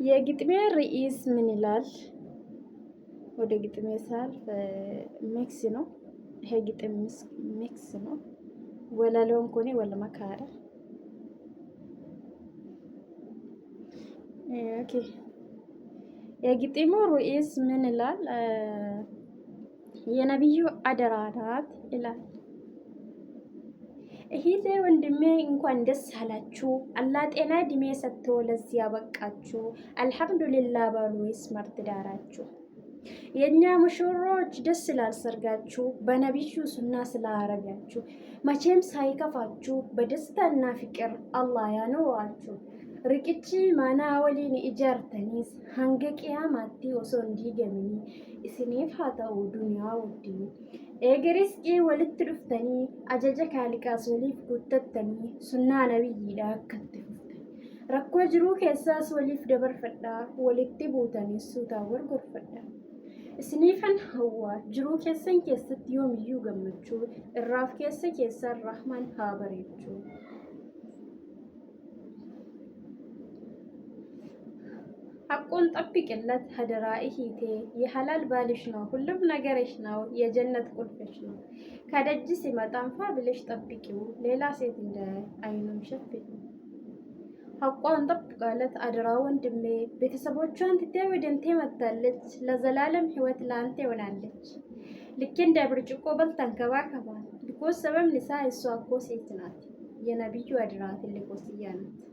የግጥሜ ርዕስ ምን ይላል? ወደ ግጥሜ ሳልፍ ሚክስ ነው። ይሄ ግጥም ሚክስ ነው። ወለሎን ኮኔ ወለመካረ ኦኬ። የግጥሙ ርዕስ ምን ይላል? የነብዩ አደራ ናት ይላል። እህቴ ወንድሜ እንኳን ደስ አላችሁ። አላህ ጤና እድሜ ሰጥቶ ለዚህ ያበቃችሁ። አልሐምዱሊላህ በሉ ይስመር ትዳራችሁ። የኛ ሙሽሮች ደስ ይላል ሰርጋችሁ። በነቢዩ ሱና ስላረጋችሁ መቼም ሳይከፋችሁ በደስታና ፍቅር አላህ ያኑራችሁ። ርቅቺ ማና ወሊን ኢጃርተኒስ ሀንገ ቂያማቲ ኦሶ እንዲገምኒ እስኒፍ ሀተው ዱንያ ውድኒ ኤገሪስቂ ወልት ዱፍተኒ አጀጀ ካሊቃስ ወሊፍ ጉተተኒ ሱና ነቢይዳ አከትፉተኒ ረኮ ጅሩ ኬሳስ ወሊፍ ደበርፈዳ ወልቲ ቡተኒ ሱታ ወርጎርፈዳ እስኒፈን ሀዋ ጅሩ ኬሰን ኬሰት ዮምዩ ገመቹ እራፍ ኬሰ ኬሳ ራህማን ሀበሬቹ ሐቁን ጠብቅለት ሀደራ እህቴ። የሐላል ባልሽ ነው ሁሉም ነገርሽ ነው። የጀነት ቁልፍሽ ነው። ከደጅ ሲመጣም ፋ ብለሽ ጠብቂው ሌላ ሴት እንደ አይኑን ሸፍኝ። ሐቋን ጠብቃለት አደራ ወንድሜ። ቤተሰቦቿን ትታ ወደ አንተ መጣለች። ለዘላለም ህይወት ለአንተ ይሆናለች። ልክ እንደ ብርጭቆ በል ተንከባከባት። ቢኮዝ ሰበብ ንሳ እሷ እኮ ሴት ናት። የነብዩ አደራ ትልቅ ወስያ ናት።